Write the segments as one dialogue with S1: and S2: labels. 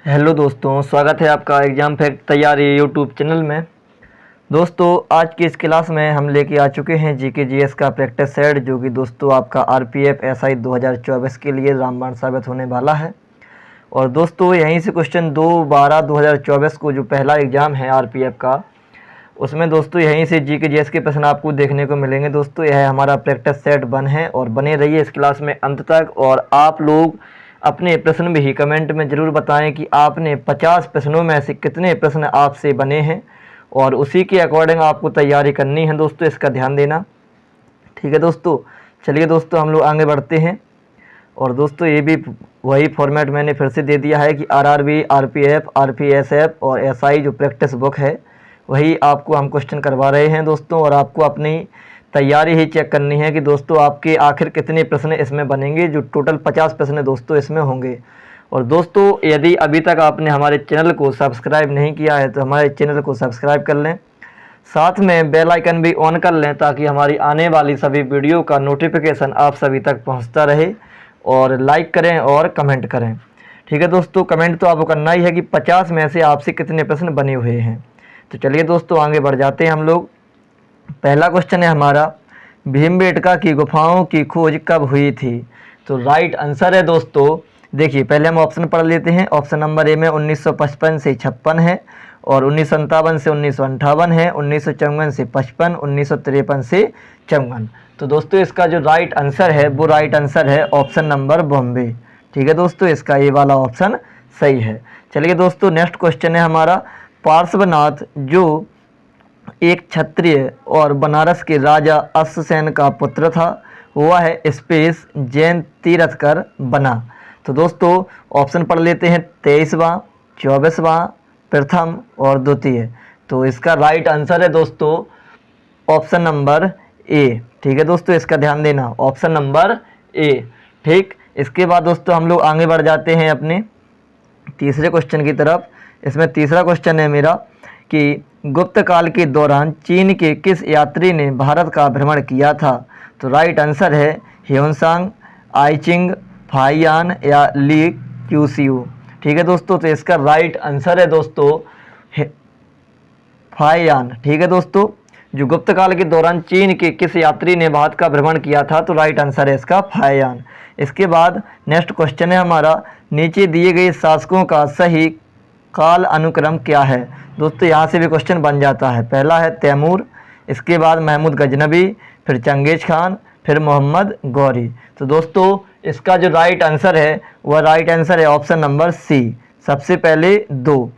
S1: Hello दोस्तों, स्वागत है आपका एग्ज़ाम फैक्ट तैयारी यूट्यूब चैनल में। दोस्तों आज की इस क्लास में हम लेके आ चुके हैं जीके जीएस का प्रैक्टिस सेट, जो कि दोस्तों आपका आरपीएफ एसआई 2024 के लिए रामबाण साबित होने वाला है। और दोस्तों यहीं से क्वेश्चन 2/12/2024 को जो पहला एग्ज़ाम है आरपीएफ का, उसमें दोस्तों यहीं से जीके जीएस के प्रश्न आपको देखने को मिलेंगे। दोस्तों यह हमारा प्रैक्टिस सेट 1 है और बने रहिए इस क्लास में अंत तक। और आप लोग अपने प्रश्न भी कमेंट में ज़रूर बताएं कि आपने 50 प्रश्नों में से कितने प्रश्न आपसे बने हैं, और उसी के अकॉर्डिंग आपको तैयारी करनी है दोस्तों, इसका ध्यान देना। ठीक है दोस्तों, चलिए दोस्तों हम लोग आगे बढ़ते हैं। और दोस्तों ये भी वही फॉर्मेट मैंने फिर से दे दिया है कि आरआरबी, आरपीएफ, आरपीएसएफ और एसआई जो प्रैक्टिस बुक है वही आपको हम क्वेश्चन करवा रहे हैं दोस्तों। और आपको अपनी तैयारी ही चेक करनी है कि दोस्तों आपके आखिर कितने प्रश्न इसमें बनेंगे। जो टोटल 50 प्रश्न दोस्तों इसमें होंगे। और दोस्तों यदि अभी तक आपने हमारे चैनल को सब्सक्राइब नहीं किया है तो हमारे चैनल को सब्सक्राइब कर लें, साथ में बेल आइकन भी ऑन कर लें ताकि हमारी आने वाली सभी वीडियो का नोटिफिकेशन आप सभी तक पहुंचता रहे। और लाइक करें और कमेंट करें। ठीक है दोस्तों, कमेंट तो आपको करना ही है कि 50 में से आपसे कितने प्रश्न बने हुए हैं। तो चलिए दोस्तों आगे बढ़ जाते हैं हम लोग। पहला क्वेश्चन है हमारा, भीमबेटका की गुफाओं की खोज कब हुई थी? तो राइट आंसर है दोस्तों, देखिए पहले हम ऑप्शन पढ़ लेते हैं। ऑप्शन नंबर ए में 1955 से 56 है, और 1957 से 1958 है, 1954 से 55, 1953 से 54। तो दोस्तों इसका जो राइट आंसर है वो राइट आंसर है ऑप्शन नंबर बॉम्बे। ठीक है दोस्तों, इसका ये वाला ऑप्शन सही है। चलिए दोस्तों नेक्स्ट क्वेश्चन है हमारा, पार्श्वनाथ जो एक क्षत्रिय और बनारस के राजा अश्वसेन का पुत्र था, वह है स्पेस जैन तीर्थकर बना। तो दोस्तों ऑप्शन पढ़ लेते हैं, 23वां, 24वां, प्रथम और द्वितीय। तो इसका राइट आंसर है दोस्तों ऑप्शन नंबर ए। ठीक है दोस्तों, इसका ध्यान देना, ऑप्शन नंबर ए। ठीक, इसके बाद दोस्तों हम लोग आगे बढ़ जाते हैं अपने तीसरे क्वेश्चन की तरफ। इसमें तीसरा क्वेश्चन है मेरा कि गुप्त काल के दौरान चीन के किस यात्री ने भारत का भ्रमण किया था? तो राइट आंसर है ह्वेनसांग, आईचिंग, फाहियान या ली क्यूसियू। ठीक है दोस्तों, तो इसका राइट आंसर है दोस्तों फाहियान। ठीक है दोस्तों, जो गुप्त काल के दौरान चीन के किस यात्री ने भारत का भ्रमण किया था, तो राइट आंसर है इसका फाहियान। इसके बाद नेक्स्ट क्वेश्चन है हमारा, नीचे दिए गए शासकों का सही काल अनुक्रम क्या है? दोस्तों यहाँ से भी क्वेश्चन बन जाता है। पहला है तैमूर, इसके बाद महमूद गजनबी, फिर चंगेज खान, फिर मोहम्मद गौरी। तो दोस्तों इसका जो राइट आंसर है वह राइट आंसर है ऑप्शन नंबर सी, सबसे पहले 2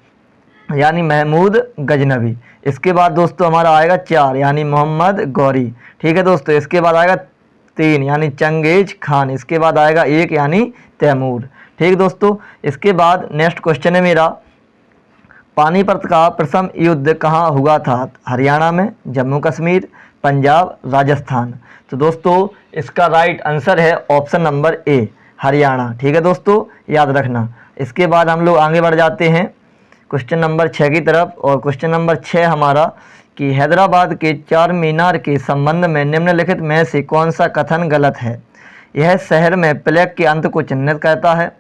S1: यानी महमूद गजनबी। इसके बाद दोस्तों हमारा आएगा 4 यानी मोहम्मद गौरी। ठीक है दोस्तों, इसके बाद आएगा 3 यानी चंगेज खान, इसके बाद आएगा 1 यानी तैमूर। ठीक दोस्तों, इसके बाद नेक्स्ट क्वेश्चन है मेरा, पानीपत का प्रथम युद्ध कहाँ हुआ था? हरियाणा में, जम्मू कश्मीर, पंजाब, राजस्थान। तो दोस्तों इसका राइट आंसर है ऑप्शन नंबर ए, हरियाणा। ठीक है दोस्तों, याद रखना। इसके बाद हम लोग आगे बढ़ जाते हैं क्वेश्चन नंबर 6 की तरफ। और क्वेश्चन नंबर 6 हमारा कि हैदराबाद के चार मीनार के संबंध में निम्नलिखित में से कौन सा कथन गलत है? यह शहर में प्लेग के अंत को चिन्हित करता है।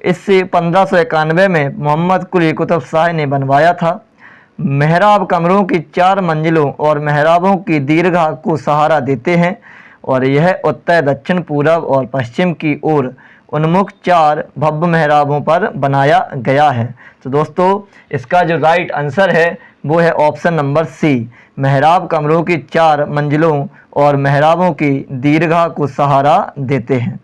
S1: इससे 1591 में मोहम्मद कुली कुतुब शाह ने बनवाया था। मेहराब कमरों की 4 मंजिलों और मेहराबों की दीर्घा को सहारा देते हैं, और यह उत्तर, दक्षिण, पूरब और पश्चिम की ओर उन्मुख 4 भव्य मेहराबों पर बनाया गया है। तो दोस्तों इसका जो राइट आंसर है वो है ऑप्शन नंबर सी, मेहराब कमरों की 4 मंजिलों और मेहराबों की दीर्घा को सहारा देते हैं।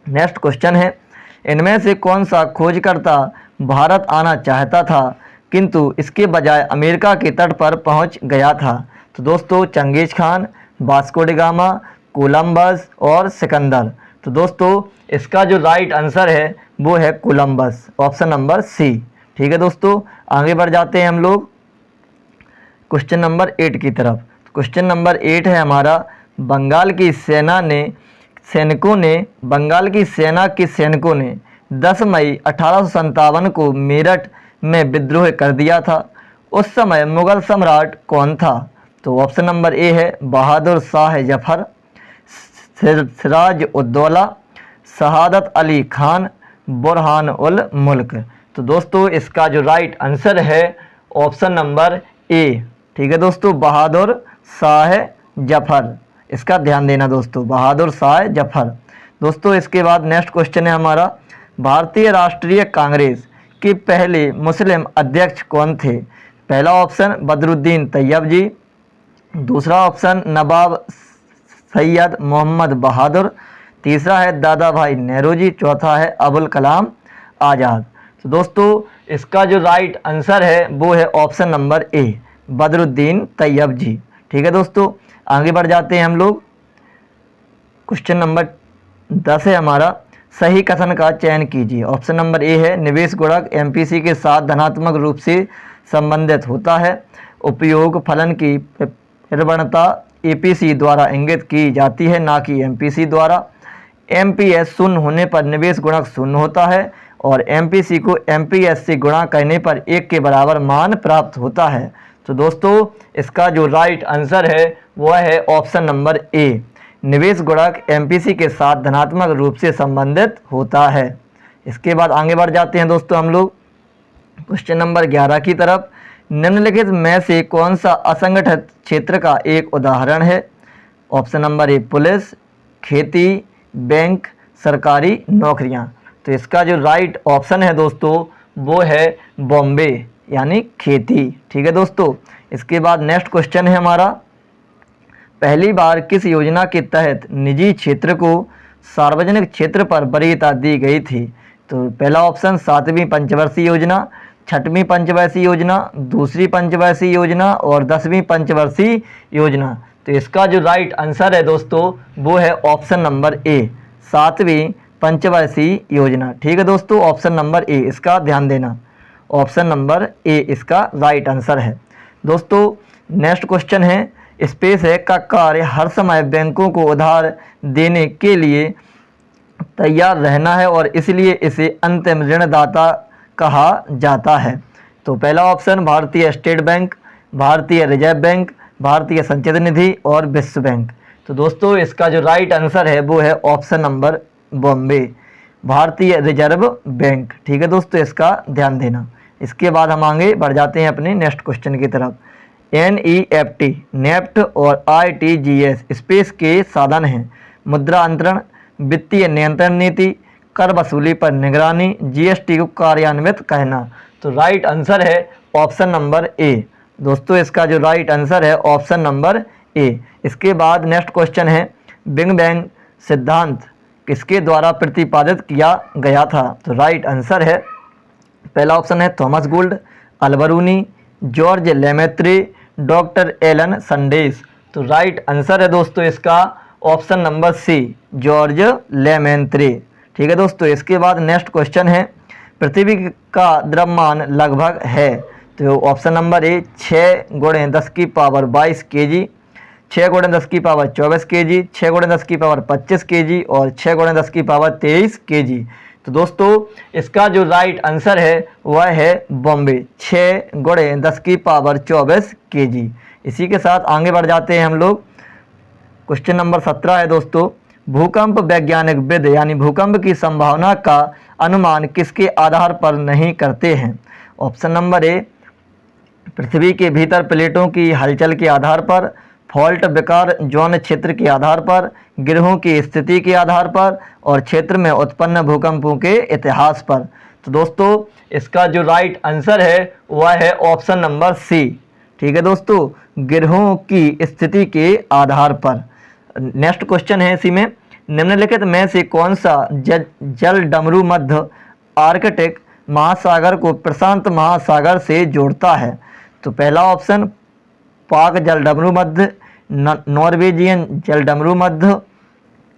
S1: नेक्स्ट क्वेश्चन है, इनमें से कौन सा खोजकर्ता भारत आना चाहता था किंतु इसके बजाय अमेरिका के तट पर पहुंच गया था? तो दोस्तों Genghis Khan, Vasco da Gama, Columbus और सिकंदर। तो दोस्तों इसका जो राइट आंसर है वो है कोलंबस, ऑप्शन नंबर सी। ठीक है दोस्तों, आगे बढ़ जाते हैं हम लोग क्वेश्चन नंबर 8 की तरफ। क्वेश्चन नंबर 8 है हमारा, बंगाल की सेना के सैनिकों ने 10 मई 1857 को मेरठ में विद्रोह कर दिया था। उस समय मुगल सम्राट कौन था? तो ऑप्शन नंबर ए है बहादुर शाह जफर, सिराज उद्दौला, शहादत अली खान, बुरहान उल मुल्क। तो दोस्तों इसका जो राइट आंसर है ऑप्शन नंबर ए। ठीक है दोस्तों, बहादुर शाह जफर। इसका ध्यान देना दोस्तों, बहादुर शाह जफर। दोस्तों इसके बाद नेक्स्ट क्वेश्चन है हमारा, भारतीय राष्ट्रीय कांग्रेस के पहले मुस्लिम अध्यक्ष कौन थे? पहला ऑप्शन बदरुद्दीन तैयब जी, दूसरा ऑप्शन नवाब सैयद मोहम्मद बहादुर, तीसरा है दादा भाई नेहरू जी, चौथा है अबुल कलाम आज़ाद। तो दोस्तों इसका जो राइट आंसर है वो है option number A, Badruddin Tyabji. ठीक है दोस्तों, आगे बढ़ जाते हैं हम लोग। क्वेश्चन नंबर 10 है हमारा, सही कथन का चयन कीजिए। ऑप्शन नंबर ए है, निवेश गुणक एमपीसी के साथ धनात्मक रूप से संबंधित होता है। उपयोग फलन की प्रवणता एपीसी द्वारा इंगित की जाती है, ना कि एमपीसी द्वारा। एमपीएस शून्य होने पर निवेश गुणक शून्य होता है और एमपीसी को एमपीएस से गुणा करने पर 1 के बराबर मान प्राप्त होता है। तो दोस्तों इसका जो राइट आंसर है वह है ऑप्शन नंबर ए, निवेश गुणक एमपीसी के साथ धनात्मक रूप से संबंधित होता है। इसके बाद आगे बढ़ जाते हैं दोस्तों हम लोग क्वेश्चन नंबर 11 की तरफ। निम्नलिखित में से कौन सा असंगठित क्षेत्र का एक उदाहरण है? ऑप्शन नंबर ए, पुलिस, खेती, बैंक, सरकारी नौकरियां। तो इसका जो राइट ऑप्शन है दोस्तों वो है बॉम्बे, यानी खेती। ठीक है दोस्तों, इसके बाद नेक्स्ट क्वेश्चन है हमारा, पहली बार किस योजना के तहत निजी क्षेत्र को सार्वजनिक क्षेत्र पर वरीयता दी गई थी? तो पहला ऑप्शन 7वीं पंचवर्षीय योजना, 6वीं पंचवर्षीय योजना, दूसरी पंचवर्षीय योजना और 10वीं पंचवर्षीय योजना। तो इसका जो राइट आंसर है दोस्तों वो है ऑप्शन नंबर ए, 7वीं पंचवर्षीय योजना। ठीक है दोस्तों, ऑप्शन नंबर ए, इसका ध्यान देना, ऑप्शन नंबर ए इसका राइट आंसर है। दोस्तों नेक्स्ट क्वेश्चन है, स्पेस है का कार्य हर समय बैंकों को उधार देने के लिए तैयार रहना है और इसलिए इसे अंतिम ऋणदाता कहा जाता है। तो पहला ऑप्शन भारतीय स्टेट बैंक, भारतीय रिजर्व बैंक, भारतीय संचित निधि और विश्व बैंक। तो दोस्तों इसका जो राइट आंसर है वो है ऑप्शन नंबर बॉम्बे, भारतीय रिजर्व बैंक। ठीक है दोस्तों, इसका ध्यान देना। इसके बाद हम आगे बढ़ जाते हैं अपने नेक्स्ट क्वेश्चन की तरफ। NEFT, नेफ्ट और ITGS स्पेस के साधन हैं। मुद्रा अंतरण, वित्तीय नियंत्रण नीति, कर वसूली पर निगरानी, GST को कार्यान्वित कहना। तो राइट आंसर है ऑप्शन नंबर ए। दोस्तों इसका जो राइट आंसर है ऑप्शन नंबर ए। इसके बाद नेक्स्ट क्वेश्चन है, बिग बैंग सिद्धांत किसके द्वारा प्रतिपादित किया गया था? तो राइट आंसर है, पहला ऑप्शन है Thomas Gold, Alberuni, George Lemaitre, doctor Alan Sandage. तो राइट आंसर है दोस्तों इसका option number C, George Lemaitre. ठीक है दोस्तों, इसके बाद नेक्स्ट क्वेश्चन है, पृथ्वी का द्रव्यमान लगभग है? तो ऑप्शन नंबर ए 6 × 10 की पावर 22 kg, 6 × 10 की पावर 24 kg, 6 × 10 की पावर 25 kg और 6 × 10 की पावर 23 kg। तो दोस्तों इसका जो राइट आंसर है वह है बॉम्बे, 6 × 10 की पावर 24 kg। इसी के साथ आगे बढ़ जाते हैं हम लोग। क्वेश्चन नंबर 17 है दोस्तों, भूकंप वैज्ञानिक विद यानी भूकंप की संभावना का अनुमान किसके आधार पर नहीं करते हैं? ऑप्शन नंबर ए, पृथ्वी के भीतर प्लेटों की हलचल के आधार पर, फॉल्ट विकार जोन क्षेत्र के आधार पर, गिरहों की स्थिति के आधार पर और क्षेत्र में उत्पन्न भूकंपों के इतिहास पर। तो दोस्तों इसका जो राइट आंसर है वह है ऑप्शन नंबर सी। ठीक है दोस्तों, गिरहों की स्थिति के आधार पर। नेक्स्ट क्वेश्चन है इसी में, निम्नलिखित में से कौन सा जल डमरू मध्य आर्कटिक महासागर को प्रशांत महासागर से जोड़ता है? तो पहला ऑप्शन पाक जल डमरू मध्य, नॉर्वेजियन जल डमरू मध्य,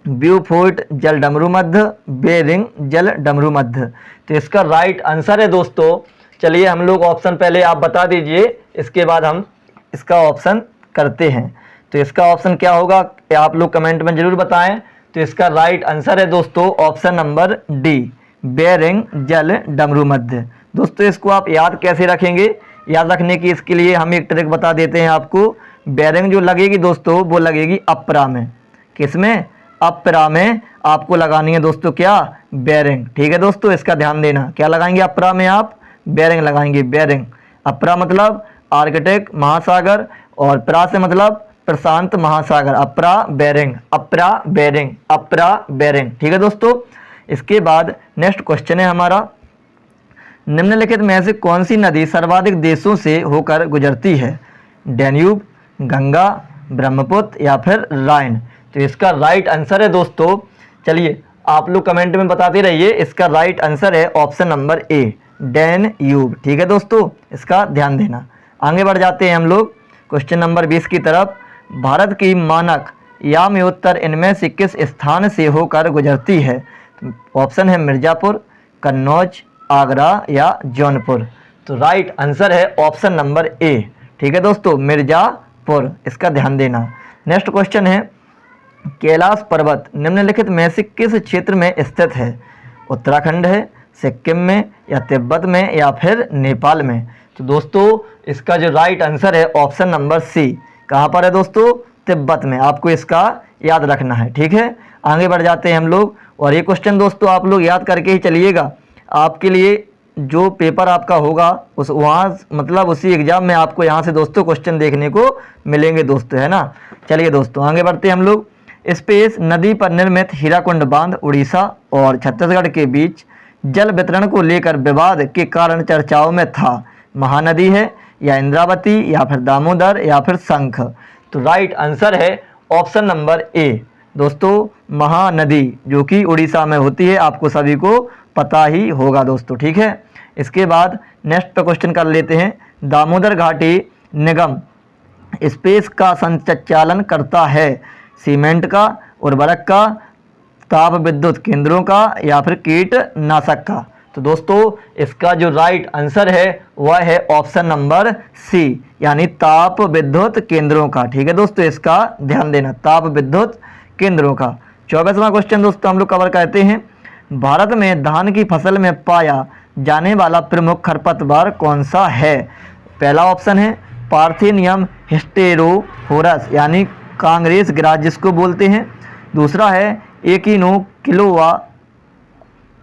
S1: ब्यूफोर्ट जल डमरू मध्य, बेरिंग जल डमरू मध्य। तो इसका राइट आंसर है दोस्तों, चलिए हम लोग ऑप्शन पहले आप बता दीजिए, इसके बाद हम इसका ऑप्शन करते हैं। तो इसका ऑप्शन क्या होगा आप लोग कमेंट में जरूर बताएं। तो इसका राइट आंसर है दोस्तों ऑप्शन नंबर डी, बेरिंग जल डमरू मध्य। दोस्तों इसको आप याद कैसे रखेंगे? याद रखने की इसके लिए हम एक ट्रिक बता देते हैं आपको। बेरिंग जो लगेगी दोस्तों वो लगेगी अप्रा में, किसमें? अपरा में आपको लगानी है दोस्तों क्या, बेरिंग। ठीक है दोस्तों, इसका ध्यान देना, क्या लगाएंगे अपरा में आप, बेरिंग लगाएंगे, बेरिंग। अपरा मतलब आर्कटिक महासागर और प्रा से मतलब प्रशांत महासागर, अपरा बेरिंग, अपरा बेरिंग, अपरा बेरिंग। ठीक है दोस्तों, इसके बाद नेक्स्ट क्वेश्चन है हमारा, निम्नलिखित में से कौन सी नदी सर्वाधिक देशों से होकर गुजरती है, डैन्यूब, गंगा, ब्रह्मपुत्र या फिर राइन। तो इसका राइट आंसर है दोस्तों, चलिए आप लोग कमेंट में बताते रहिए, इसका राइट आंसर है ऑप्शन नंबर ए, डैन्यूब। ठीक है दोस्तों, इसका ध्यान देना। आगे बढ़ जाते हैं हम लोग क्वेश्चन नंबर 20 की तरफ। भारत की मानक याम्योत्तर इनमें से किस स्थान से होकर गुजरती है, ऑप्शन है मिर्ज़ापुर, कन्नौज, आगरा या जौनपुर। तो राइट आंसर है ऑप्शन नंबर ए। ठीक है दोस्तों, मिर्ज़ापुर, इसका ध्यान देना। नेक्स्ट क्वेश्चन है, कैलाश पर्वत निम्नलिखित में से किस क्षेत्र में स्थित है, उत्तराखंड है, सिक्किम में या तिब्बत में या फिर नेपाल में। तो दोस्तों इसका जो राइट आंसर है ऑप्शन नंबर सी, कहाँ पर है दोस्तों, तिब्बत में। आपको इसका याद रखना है। ठीक है, आगे बढ़ जाते हैं हम लोग, और ये क्वेश्चन दोस्तों आप लोग याद करके ही चलिएगा, आपके लिए जो पेपर आपका होगा उस वहाँ मतलब उसी एग्ज़ाम में आपको यहाँ से दोस्तों क्वेश्चन देखने को मिलेंगे दोस्तों, है ना। चलिए दोस्तों आगे बढ़ते हैं हम लोग। स्पेस नदी पर निर्मित हीराकुंड बांध उड़ीसा और छत्तीसगढ़ के बीच जल वितरण को लेकर विवाद के कारण चर्चाओं में था, महानदी है या इंद्रावती या फिर दामोदर या फिर शंख। तो राइट आंसर है ऑप्शन नंबर ए दोस्तों, महानदी, जो कि उड़ीसा में होती है, आपको सभी को पता ही होगा दोस्तों। ठीक है, इसके बाद नेक्स्ट पे क्वेश्चन कर लेते हैं, दामोदर घाटी निगम स्पेस का संचालन करता है, सीमेंट का, उर्वरक का, ताप विद्युत केंद्रों का या फिर कीटनाशक का। तो दोस्तों इसका जो राइट आंसर है वह है ऑप्शन नंबर सी, यानी ताप विद्युत केंद्रों का। ठीक है दोस्तों, इसका ध्यान देना, ताप विद्युत केंद्रों का। 24वां क्वेश्चन दोस्तों हम लोग कवर करते हैं, भारत में धान की फसल में पाया जाने वाला प्रमुख खरपतवार कौन सा है। पहला ऑप्शन है पार्थेनियम हिस्टेरोफोरस यानी कांग्रेस ग्रास जिसको बोलते हैं, दूसरा है एकिनोक्लोआ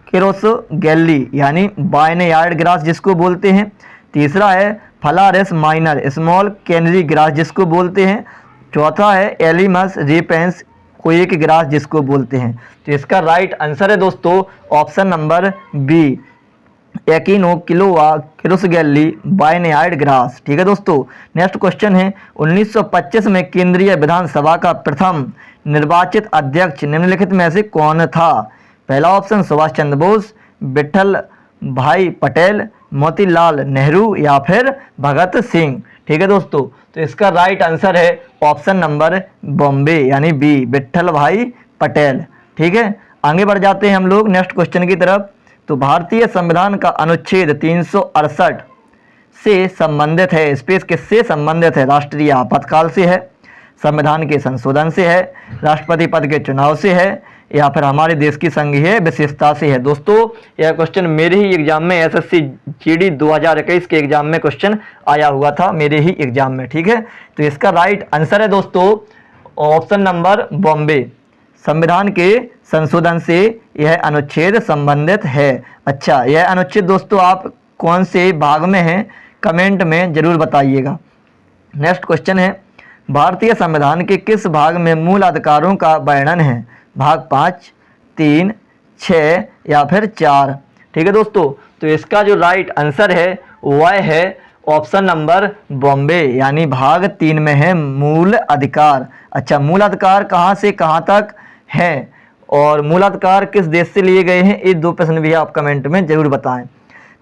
S1: केरोसगेल्ली यानी बाइनयार्ड ग्रास जिसको बोलते हैं, तीसरा है फलारिस माइनर स्मॉल कैनरी ग्रास जिसको बोलते हैं, चौथा है एलिमस रिपेंस कोएक ग्रास जिसको बोलते हैं। तो इसका राइट आंसर है दोस्तों ऑप्शन नंबर बी, एकिनोक्लोआ केरोसगेल्ली बाइनयार्ड ग्रास। ठीक है दोस्तों, नेक्स्ट क्वेश्चन है, 1925 में केंद्रीय विधानसभा का प्रथम निर्वाचित अध्यक्ष निम्नलिखित में से कौन था। पहला ऑप्शन सुभाष चंद्र बोस, विठल भाई पटेल, मोतीलाल नेहरू या फिर भगत सिंह। ठीक है दोस्तों, तो इसका राइट आंसर है ऑप्शन नंबर बॉम्बे यानी बी, विठल भाई पटेल। ठीक है, आगे बढ़ जाते हैं हम लोग नेक्स्ट क्वेश्चन की तरफ। तो भारतीय संविधान का अनुच्छेद 368 से संबंधित है, स्पेस किससे संबंधित है, राष्ट्रीय आपातकाल से है, संविधान के संशोधन से है, राष्ट्रपति पद के चुनाव से है या फिर हमारे देश की संघीय विशेषता से है। दोस्तों यह क्वेश्चन मेरे ही एग्जाम में एसएससी जीडी 2021 के एग्जाम में क्वेश्चन आया हुआ था, मेरे ही एग्जाम में। ठीक है, तो इसका राइट आंसर है दोस्तों ऑप्शन नंबर बॉम्बे, संविधान के संशोधन से यह अनुच्छेद संबंधित है। अच्छा, यह अनुच्छेद दोस्तों आप कौन से भाग में है कमेंट में जरूर बताइएगा। नेक्स्ट क्वेश्चन है, भारतीय संविधान के किस भाग में मूल अधिकारों का वर्णन है, भाग 5, 3, 6 या फिर 4। ठीक है दोस्तों, तो इसका जो राइट आंसर है वह है ऑप्शन नंबर बॉम्बे यानी भाग 3 में है मूल अधिकार। अच्छा, मूल अधिकार कहाँ से कहाँ तक है और मूल अधिकार किस देश से लिए गए हैं, ये दो प्रश्न भी आप कमेंट में जरूर बताएं।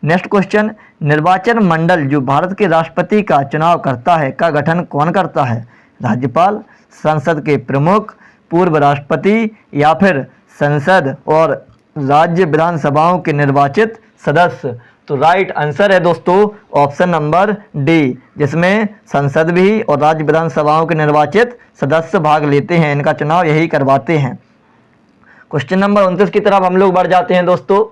S1: नेक्स्ट क्वेश्चन, निर्वाचन मंडल जो भारत के राष्ट्रपति का चुनाव करता है का गठन कौन करता है, राज्यपाल, संसद के प्रमुख, पूर्व राष्ट्रपति या फिर संसद और राज्य विधानसभाओं के निर्वाचित सदस्य। तो राइट आंसर है दोस्तों ऑप्शन नंबर डी, जिसमें संसद भी और राज्य विधानसभाओं के निर्वाचित सदस्य भाग लेते हैं, इनका चुनाव यही करवाते हैं। क्वेश्चन नंबर 29 की तरफ हम लोग बढ़ जाते हैं दोस्तों।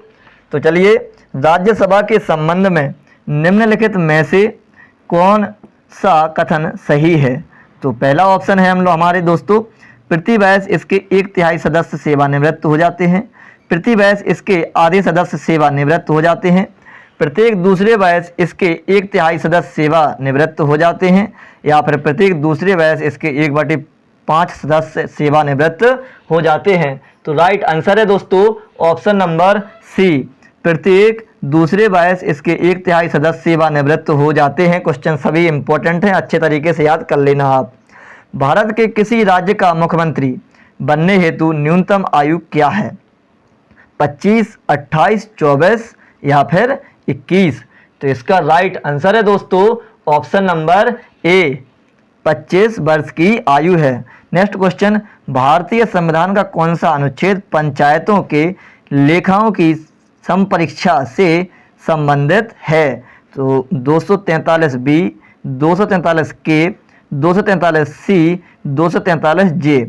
S1: तो चलिए, राज्यसभा के संबंध में निम्नलिखित में से कौन सा कथन सही है। तो पहला ऑप्शन है हम लोग हमारे दोस्तों, प्रति वर्ष इसके 1/3 सदस्य सेवानिवृत्त हो जाते हैं। प्रति वर्ष इसके आधे सदस्य सेवानिवृत्त हो जाते हैं। प्रत्येक दूसरे वर्ष इसके 1/3 सदस्य सेवानिवृत्त हो जाते हैं, या फिर प्रत्येक दूसरे वर्ष इसके 1/5 सदस्य सेवानिवृत्त हो जाते हैं। तो राइट आंसर है दोस्तों ऑप्शन नंबर सी, प्रत्येक दूसरे वर्ष इसके 1/3 सदस्य सेवानिवृत्त हो जाते हैं। क्वेश्चन सभी इंपॉर्टेंट हैं, अच्छे तरीके से याद कर लेना आप। भारत के किसी राज्य का मुख्यमंत्री बनने हेतु न्यूनतम आयु क्या है? 25, 28, 24 या फिर 21? तो इसका राइट आंसर है दोस्तों ऑप्शन नंबर ए, 25 वर्ष की आयु है। नेक्स्ट क्वेश्चन, भारतीय संविधान का कौन सा अनुच्छेद पंचायतों के लेखाओं की संपरीक्षा से संबंधित है? तो 243 बी, 243 के, 243 सी, 243 जे।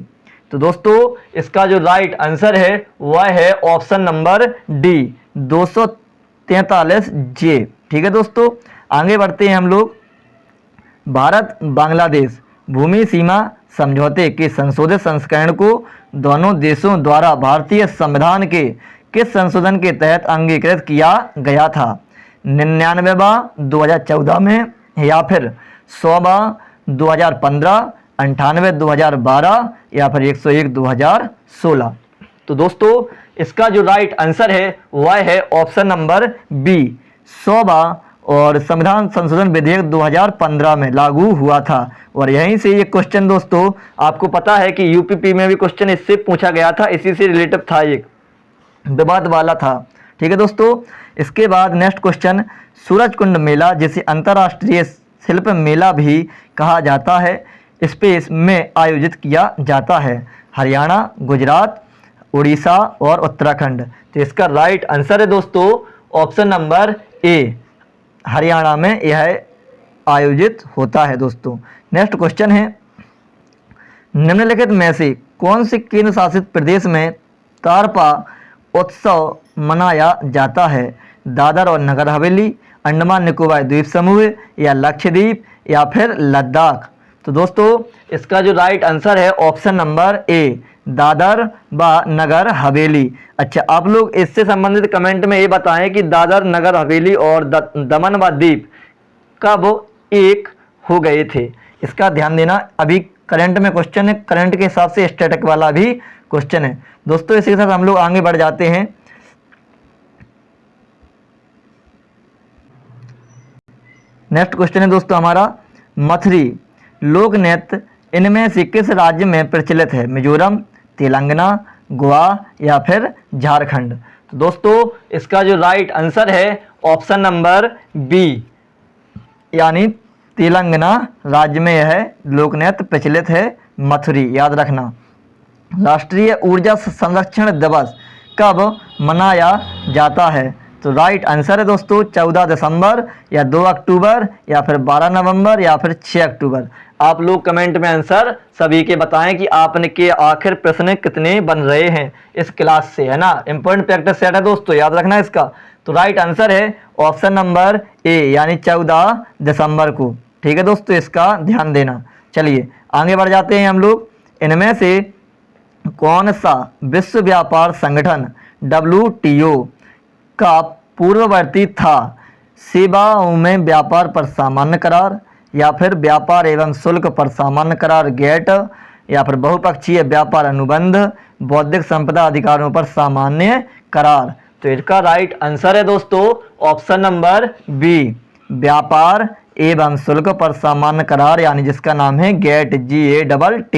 S1: तो दोस्तों इसका जो राइट आंसर है वह है ऑप्शन नंबर डी, 243 जे। ठीक है दोस्तों, आगे बढ़ते हैं हम लोग। भारत बांग्लादेश भूमि सीमा समझौते के संशोधित संस्करण को दोनों देशों द्वारा भारतीय संविधान के किस संशोधन के तहत अंगीकृत किया गया था? 99वां 2014 में, या फिर 100वां 2015, 98 2012 या फिर 101 2016? तो दोस्तों इसका जो राइट आंसर है वह है ऑप्शन नंबर बी, 100वां और संविधान संशोधन विधेयक 2015 में लागू हुआ था। और यहीं से ये क्वेश्चन दोस्तों आपको पता है कि यूपीपी में भी क्वेश्चन इससे पूछा गया था, इसी से रिलेटिव था, एक विवाद वाला था। ठीक है दोस्तों, इसके बाद नेक्स्ट क्वेश्चन, सूरजकुंड मेला जिसे अंतर्राष्ट्रीय शिल्प मेला भी कहा जाता है, स्पेस में आयोजित किया जाता है? हरियाणा, गुजरात, उड़ीसा और उत्तराखंड? तो इसका राइट आंसर है दोस्तों ऑप्शन नंबर ए, हरियाणा में यह आयोजित होता है दोस्तों। नेक्स्ट क्वेश्चन है, निम्नलिखित में से कौन से केंद्र शासित प्रदेश में तारपा उत्सव मनाया जाता है? दादर और नगर हवेली, अंडमान निकोबार द्वीप समूह या लक्षद्वीप या फिर लद्दाख? तो दोस्तों इसका जो राइट आंसर है ऑप्शन नंबर ए, दादर व नगर हवेली। अच्छा, आप लोग इससे संबंधित कमेंट में ये बताएं कि दादर, नगर हवेली और दमन व दीप कब एक हो गए थे? इसका ध्यान देना, अभी करंट में क्वेश्चन है, करंट के हिसाब से स्टैटिक वाला भी क्वेश्चन है दोस्तों। इसी के साथ हम लोग आगे बढ़ जाते हैं। नेक्स्ट क्वेश्चन है दोस्तों हमारा, मथुरी लोक नृत्य इनमें से किस राज्य में प्रचलित है? मिजोरम, तेलंगाना, गोवा या फिर झारखंड? तो दोस्तों इसका जो राइट आंसर है ऑप्शन नंबर बी, यानी तेलंगाना राज्य में यह लोक नृत्य प्रचलित है, मथुरी, याद रखना। राष्ट्रीय ऊर्जा संरक्षण दिवस कब मनाया जाता है? तो राइट आंसर है दोस्तों 14 दिसंबर या 2 अक्टूबर या फिर 12 नवंबर या फिर 6 अक्टूबर। आप लोग कमेंट में आंसर सभी के बताएं कि आपने के आखिर प्रश्न कितने बन रहे हैं इस क्लास से, है ना। इंपॉर्टेंट प्रैक्टिस सेट है दोस्तों, याद रखना इसका। तो राइट आंसर है ऑप्शन नंबर ए, यानी 14 दिसंबर को। ठीक है दोस्तों, इसका ध्यान देना। चलिए आगे बढ़ जाते हैं हम लोग। इनमें से कौन सा विश्व व्यापार संगठन WTO का पूर्ववर्ती था? सेवाओं में व्यापार पर सामान्य करार, या फिर व्यापार एवं शुल्क पर सामान्य करार गेट, या फिर बहुपक्षीय व्यापार अनुबंध, बौद्धिक संपदा अधिकारों पर सामान्य करार? तो इसका राइट आंसर है दोस्तों ऑप्शन नंबर बी, व्यापार एवं शुल्क पर सामान्य करार, यानी जिसका नाम है गेट, GATT।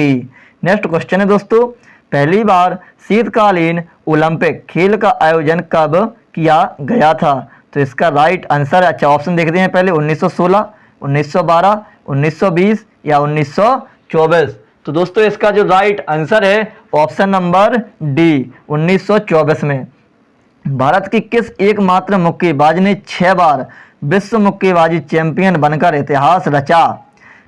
S1: नेक्स्ट क्वेश्चन है दोस्तों, पहली बार शीतकालीन ओलंपिक खेल का आयोजन कब किया गया था? तो इसका राइट आंसर, अच्छा ऑप्शन देखते हैं पहले, 1916, 1912, 1920 या 1924? तो दोस्तों इसका जो राइट आंसर है ऑप्शन नंबर डी, 1924 में। भारत की किस एकमात्र मुक्केबाज ने 6 बार विश्व मुक्केबाजी चैंपियन बनकर इतिहास रचा?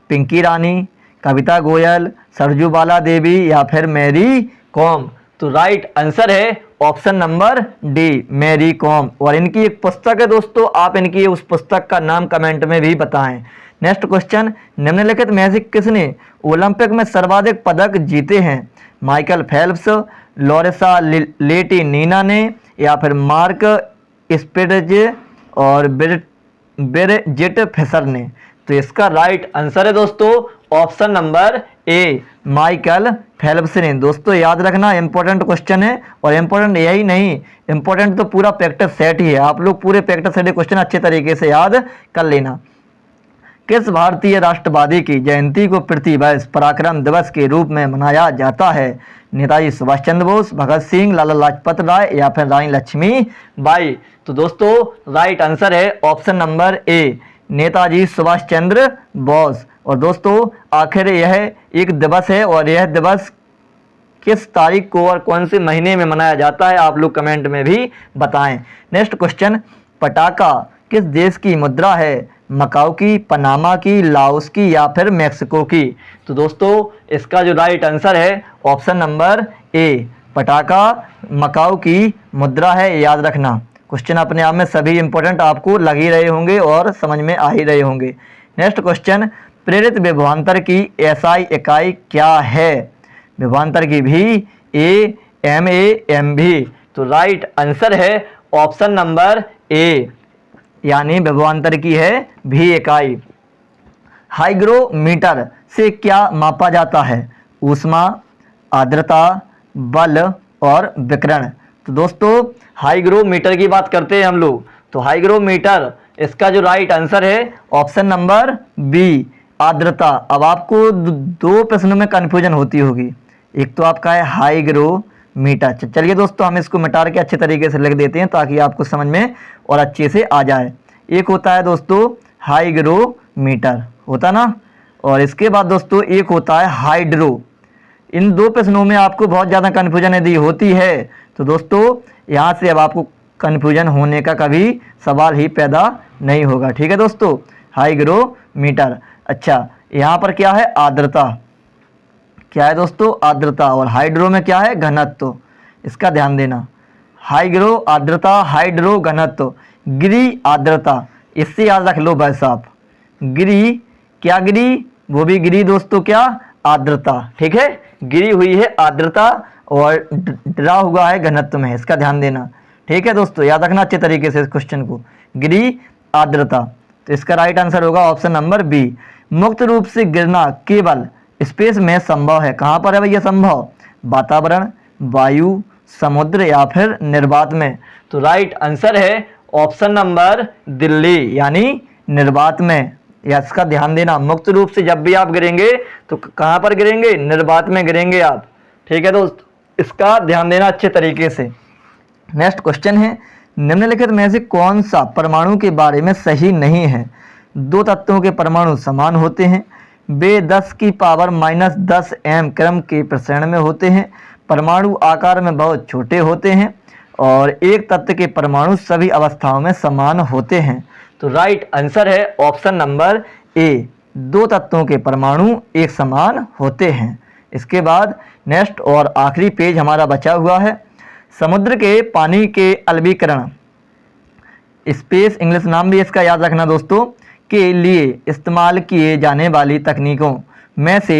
S1: पिंकी रानी, कविता गोयल, सरजू बाला देवी या फिर मैरी कॉम? तो राइट आंसर है option number D Mary Kom. और इनकी एक पुस्तक है दोस्तों, आप इनकी उस पुस्तक का नाम कमेंट में भी बताएं। नेक्स्ट क्वेश्चन, निम्नलिखित में से किसने ओलंपिक में सर्वाधिक पदक जीते हैं? माइकल फेल्प्स, लोरेसा लेटिनीना ने, या फिर मार्क स्पिट्ज और ब्रिजिट फिशर ने? तो इसका राइट आंसर है दोस्तों ऑप्शन नंबर ए माइकल फेल्प्स ने। दोस्तों याद रखना, इंपॉर्टेंट क्वेश्चन है, और इंपॉर्टेंट यही नहीं, इंपॉर्टेंट तो पूरा प्रैक्टिस सेट ही है। आप लोग पूरे प्रैक्टिस सेट क्वेश्चन अच्छे तरीके से याद कर लेना। किस भारतीय राष्ट्रवादी की जयंती को प्रतिवर्ष पराक्रम दिवस के रूप में मनाया जाता है? नेताजी सुभाष चंद्र बोस, भगत सिंह, लाला लाजपत राय, या फिर रानी लक्ष्मीबाई? तो दोस्तों राइट आंसर है option number A Netaji Subhash Chandra Bose. और दोस्तों आखिर यह एक दिवस है, और यह दिवस किस तारीख को और कौन से महीने में मनाया जाता है, आप लोग कमेंट में भी बताएं। नेक्स्ट क्वेश्चन, पटाका किस देश की मुद्रा है? मकाऊ की, पनामा की, लाओस की, या फिर मैक्सिको की? तो दोस्तों इसका जो राइट आंसर है ऑप्शन नंबर ए पटाका मकाऊ की मुद्रा है। याद रखना, क्वेश्चन अपने आप में सभी इंपॉर्टेंट आपको लग ही रहे होंगे और समझ में आ ही रहे होंगे। नेक्स्ट क्वेश्चन, प्रेरित विभवांतर की एसआई इकाई क्या है? विभवांतर की भी, एम भी? तो राइट आंसर है ऑप्शन नंबर ए यानी विभवांतर की है भी इकाई। हाइग्रोमीटर से क्या मापा जाता है? ऊष्मा, आर्द्रता, बल और विकिरण? तो दोस्तों हाइग्रोमीटर की बात करते हैं हम लोग, तो हाइग्रोमीटर इसका जो राइट आंसर है ऑप्शन नंबर बी आर्द्रता। अब आपको दो प्रश्नों में कंफ्यूजन होती होगी, एक तो आपका है हाइग्रोमीटर। चलिए दोस्तों हम इसको मिटा के अच्छे तरीके से लिख देते हैं ताकि आपको समझ में और अच्छे से आ जाए। एक होता है दोस्तों हाइग्रोमीटर, होता ना, और इसके बाद दोस्तों एक होता है हाइड्रो। इन दो प्रश्नों में आपको बहुत ज़्यादा कन्फ्यूजन यदि होती है तो दोस्तों यहाँ से अब आपको कन्फ्यूजन होने का कभी सवाल ही पैदा नहीं होगा। ठीक है दोस्तों, हाइग्रोमीटर। अच्छा यहाँ पर क्या है? आर्द्रता। क्या है दोस्तों? आर्द्रता। और हाइड्रो में क्या है? घनत्व। इसका ध्यान देना, हाइग्रो आर्द्रता, हाइड्रो घनत्व। गिरी आर्द्रता, इससे याद रख लो भाई साहब, गिरी क्या गिरी? वो भी गिरी दोस्तों क्या? आर्द्रता। ठीक है, गिरी हुई है आर्द्रता और डरा हुआ है घनत्व में, इसका ध्यान देना। ठीक है दोस्तों, याद रखना अच्छे तरीके से इस क्वेश्चन को, गिरी आर्द्रता। तो इसका राइट आंसर होगा ऑप्शन नंबर बी। मुक्त रूप से गिरना केवल स्पेस में संभव है, कहाँ पर है भैया संभव? वातावरण, वायु, समुद्र, या फिर निर्वात में? तो राइट आंसर है ऑप्शन नंबर दिल्ली यानी निर्वात में। या इसका ध्यान देना, मुक्त रूप से जब भी आप गिरेंगे तो कहाँ पर गिरेंगे? निर्वात में गिरेंगे आप। ठीक है दोस्त, इसका ध्यान देना अच्छे तरीके से। नेक्स्ट क्वेश्चन है, निम्नलिखित में से कौन सा परमाणु के बारे में सही नहीं है? दो तत्वों के परमाणु समान होते हैं, वे 10 की पावर -10 m क्रम के प्रसारण में होते हैं, परमाणु आकार में बहुत छोटे होते हैं, और एक तत्व के परमाणु सभी अवस्थाओं में समान होते हैं। तो राइट आंसर है ऑप्शन नंबर ए, दो तत्वों के परमाणु एक समान होते हैं। इसके बाद नेक्स्ट और आखिरी पेज हमारा बचा हुआ है, समुद्र के पानी के अलवीकरण, स्पेस इंग्लिश नाम भी इसका याद रखना दोस्तों, के लिए इस्तेमाल किए जाने वाली तकनीकों में से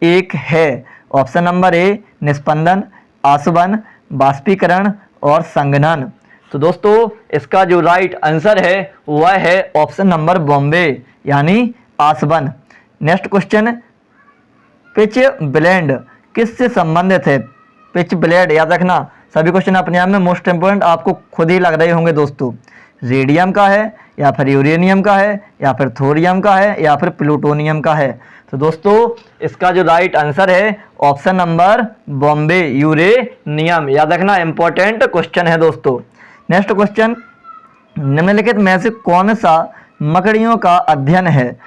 S1: एक है। ऑप्शन नंबर ए निस्पंदन, आसवन, बाष्पीकरण और संघनन। तो दोस्तों इसका जो राइट आंसर है वह है ऑप्शन नंबर बॉम्बे यानी आसवन। नेक्स्ट क्वेश्चन, पिच ब्लेंड किससे संबंधित है? पिच ब्लेड याद रखना, सभी क्वेश्चन अपने आप में मोस्ट इंपोर्टेंट आपको खुद ही लग रहे होंगे दोस्तों। रेडियम का है, या फिर यूरेनियम का है, या फिर थोरियम का है, या फिर प्लूटोनियम का है? तो दोस्तों इसका जो राइट आंसर है ऑप्शन नंबर बॉम्बे यूरेनियम। याद रखना, इंपॉर्टेंट क्वेश्चन है दोस्तों। नेक्स्ट क्वेश्चन, निम्नलिखित में से कौन सा मकड़ियों का अध्ययन है?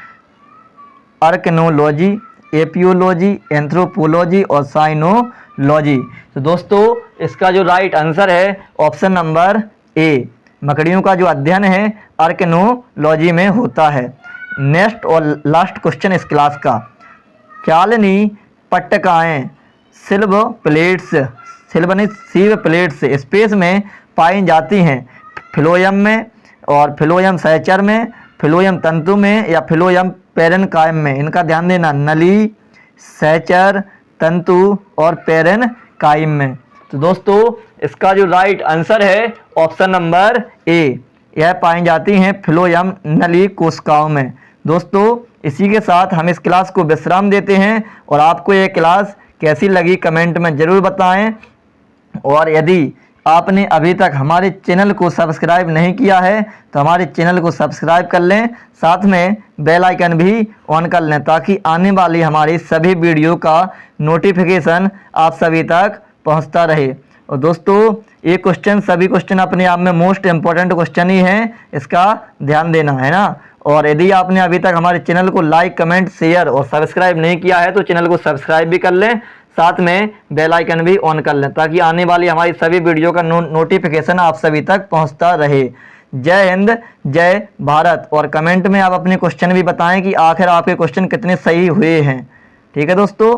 S1: आर्कनोलॉजी, एपियोलॉजी, एंथ्रोपोलॉजी और साइनोलॉजी? तो दोस्तों इसका जो राइट आंसर है ऑप्शन नंबर ए, मकड़ियों का जो अध्ययन है आर्कनोलॉजी में होता है। नेक्स्ट और लास्ट क्वेश्चन इस क्लास का, चालनी पट्टिकाएँ, सिल्वर प्लेट्स, सिल्वनीय प्लेट्स स्पेस में पाई जाती हैं, फ्लोएम में और फ्लोएम सहचर में, फ्लोएम तंतु में या फ्लोएम पेरेनकाइम में। इनका ध्यान देना, नली, सहचर, तंतु और पेरेनकाइम में। तो दोस्तों इसका जो राइट आंसर है ऑप्शन नंबर ए, यह पाई जाती हैं फ्लोएम नली कोशिकाओं में। दोस्तों इसी के साथ हम इस क्लास को विश्राम देते हैं और आपको ये क्लास कैसी लगी कमेंट में ज़रूर बताएं। और यदि आपने अभी तक हमारे चैनल को सब्सक्राइब नहीं किया है तो हमारे चैनल को सब्सक्राइब कर लें, साथ में बेल आइकन भी ऑन कर लें ताकि आने वाली हमारी सभी वीडियो का नोटिफिकेशन आप सभी तक पहुंचता रहे। और दोस्तों ये क्वेश्चन, सभी क्वेश्चन अपने आप में मोस्ट इम्पॉर्टेंट क्वेश्चन ही हैं, इसका ध्यान देना है ना। और यदि आपने अभी तक हमारे चैनल को लाइक, कमेंट, शेयर और सब्सक्राइब नहीं किया है तो चैनल को सब्सक्राइब भी कर लें, साथ में बेल आइकन भी ऑन कर लें ताकि आने वाली हमारी सभी वीडियो का नोटिफिकेशन आप सभी तक पहुंचता रहे। जय हिंद, जय भारत। और कमेंट में आप अपने क्वेश्चन भी बताएं कि आखिर आपके क्वेश्चन कितने सही हुए हैं। ठीक है दोस्तों।